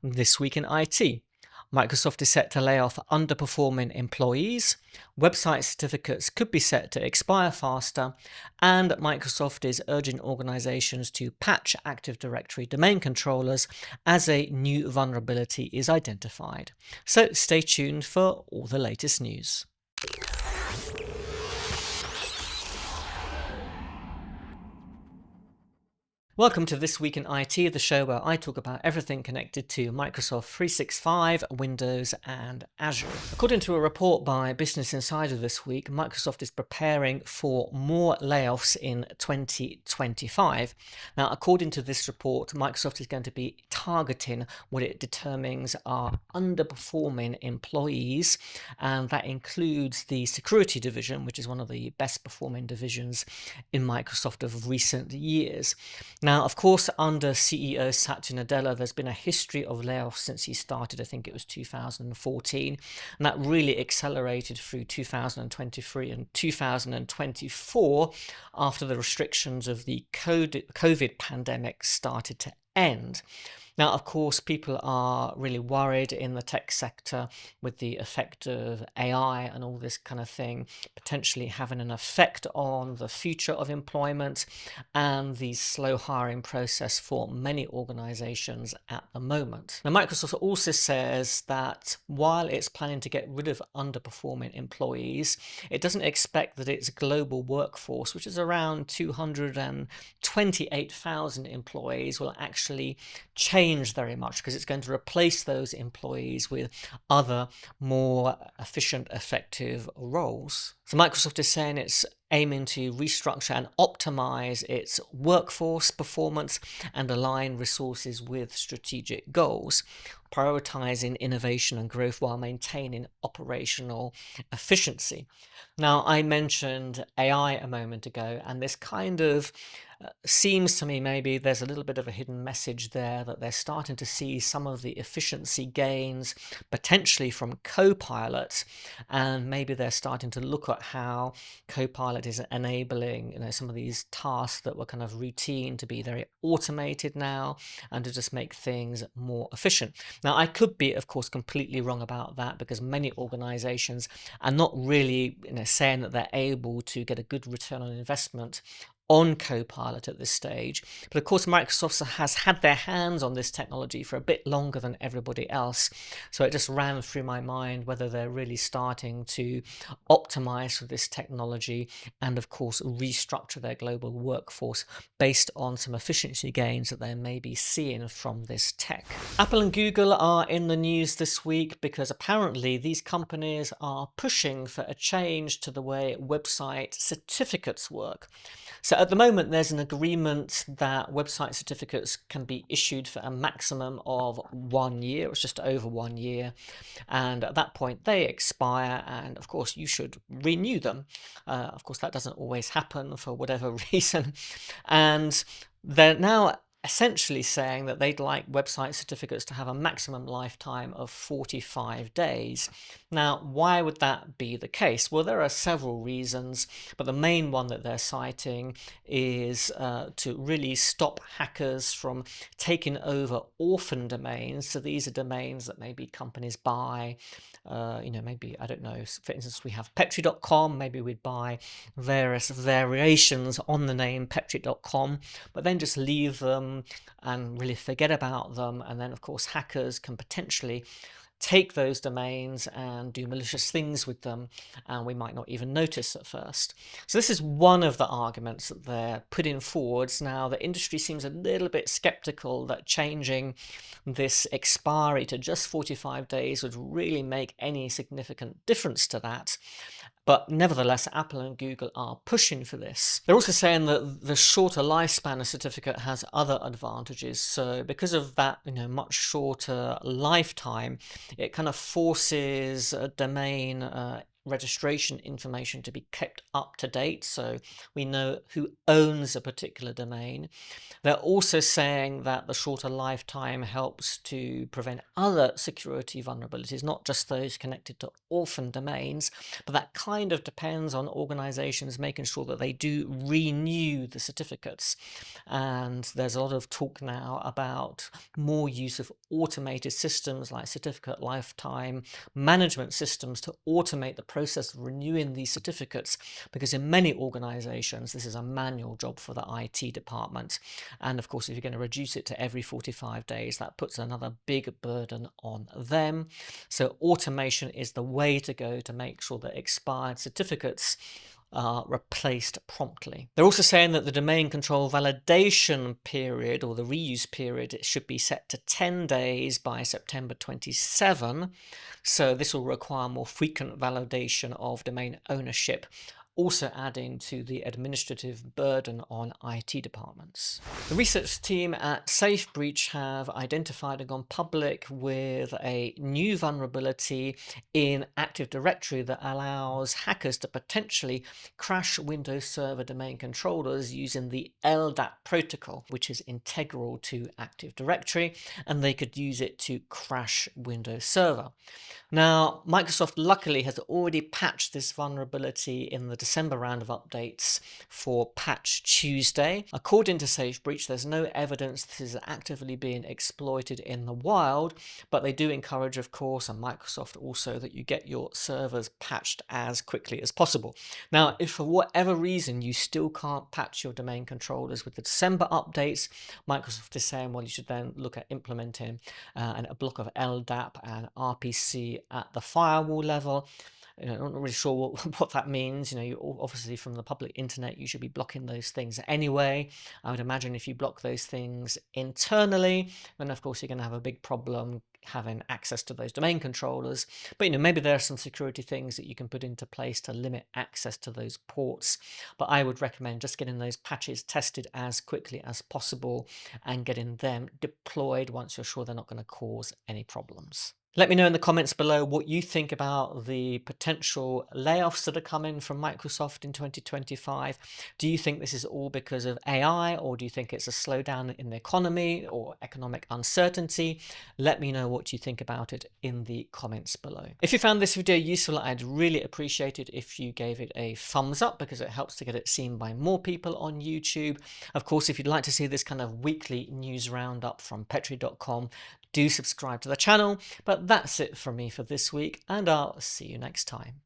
This week in IT. Microsoft is set to lay off underperforming employees, website certificates could be set to expire faster, and Microsoft is urging organizations to patch Active Directory domain controllers as a new vulnerability is identified. So stay tuned for all the latest news. Welcome to This Week in IT, the show where I talk about everything connected to Microsoft 365, Windows, and Azure. According to a report by Business Insider this week, Microsoft is preparing for more layoffs in 2025. Now, according to this report, Microsoft is going to be targeting what it determines are underperforming employees, and that includes the security division, which is one of the best performing divisions in Microsoft of recent years. Now, of course, under CEO Satya Nadella, there's been a history of layoffs since he started. I think it was 2014, and that really accelerated through 2023 and 2024 after the restrictions of the COVID pandemic started to end. Now, of course, people are really worried in the tech sector with the effect of AI and all this kind of thing potentially having an effect on the future of employment and the slow hiring process for many organizations at the moment. Now, Microsoft also says that while it's planning to get rid of underperforming employees, it doesn't expect that its global workforce, which is around 228,000 employees, will actually change very much, because it's going to replace those employees with other more efficient, effective roles. So Microsoft is saying it's aiming to restructure and optimize its workforce performance and align resources with strategic goals, prioritizing innovation and growth while maintaining operational efficiency. Now, I mentioned AI a moment ago, and this kind of seems to me maybe there's a little bit of a hidden message there, that they're starting to see some of the efficiency gains potentially from Copilot, and maybe they're starting to look at how Copilot is enabling some of these tasks that were kind of routine to be very automated now and to just make things more efficient. Now, I could be, of course, completely wrong about that, because many organizations are not really saying that they're able to get a good return on investment on Copilot at this stage. But of course, Microsoft has had their hands on this technology for a bit longer than everybody else. So it just ran through my mind whether they're really starting to optimize for this technology and, of course, restructure their global workforce based on some efficiency gains that they may be seeing from this tech. Apple and Google are in the news this week because apparently these companies are pushing for a change to the way website certificates work. So at the moment, there's an agreement that website certificates can be issued for a maximum of 1 year. It's just over 1 year. And at that point, they expire. And of course, you should renew them. Of course, that doesn't always happen for whatever reason. And they're now essentially saying that they'd like website certificates to have a maximum lifetime of 45 days. Now, why would that be the case? Well, there are several reasons, but the main one that they're citing is to really stop hackers from taking over orphan domains. So these are domains that maybe companies buy, maybe, I don't know, for instance, we have Petri.com, maybe we'd buy various variations on the name Petri.com, but then just leave them and really forget about them. And then, of course, hackers can potentially take those domains and do malicious things with them, and we might not even notice at first. So this is one of the arguments that they're putting forwards. Now, the industry seems a little bit skeptical that changing this expiry to just 45 days would really make any significant difference to that. But nevertheless, Apple and Google are pushing for this. They're also saying that the shorter lifespan of certificate has other advantages. So because of that, much shorter lifetime, it kind of forces a domain registration information to be kept up to date, so we know who owns a particular domain. They're also saying that the shorter lifetime helps to prevent other security vulnerabilities, not just those connected to orphan domains, but that kind of depends on organizations making sure that they do renew the certificates. And there's a lot of talk now about more use of automated systems like certificate lifetime management systems to automate the process of renewing these certificates, because in many organizations this is a manual job for the IT department. And of course, if you're going to reduce it to every 45 days, that puts another big burden on them. So automation is the way to go to make sure that expired certificates are replaced promptly. They're also saying that the domain control validation period, or the reuse period, it should be set to 10 days by September 27. So this will require more frequent validation of domain ownership, also adding to the administrative burden on IT departments. The research team at SafeBreach have identified and gone public with a new vulnerability in Active Directory that allows hackers to potentially crash Windows Server domain controllers using the LDAP protocol, which is integral to Active Directory, and they could use it to crash Windows Server. Now, Microsoft luckily has already patched this vulnerability in the December round of updates for Patch Tuesday. According to SafeBreach, there's no evidence this is actively being exploited in the wild, but they do encourage, of course, and Microsoft also, that you get your servers patched as quickly as possible. Now, if for whatever reason you still can't patch your domain controllers with the December updates, Microsoft is saying, well, you should then look at implementing a block of LDAP and RPC at the firewall level. I'm not really sure what that means. You obviously from the public internet, you should be blocking those things anyway. I would imagine if you block those things internally, then of course you're going to have a big problem having access to those domain controllers. But maybe there are some security things that you can put into place to limit access to those ports. But I would recommend just getting those patches tested as quickly as possible and getting them deployed once you're sure they're not going to cause any problems. Let me know in the comments below what you think about the potential layoffs that are coming from Microsoft in 2025. Do you think this is all because of AI, or do you think it's a slowdown in the economy or economic uncertainty? Let me know what you think about it in the comments below. If you found this video useful, I'd really appreciate it if you gave it a thumbs up, because it helps to get it seen by more people on YouTube. Of course, if you'd like to see this kind of weekly news roundup from Petri.com, do subscribe to the channel. But that's it from me for this week, and I'll see you next time.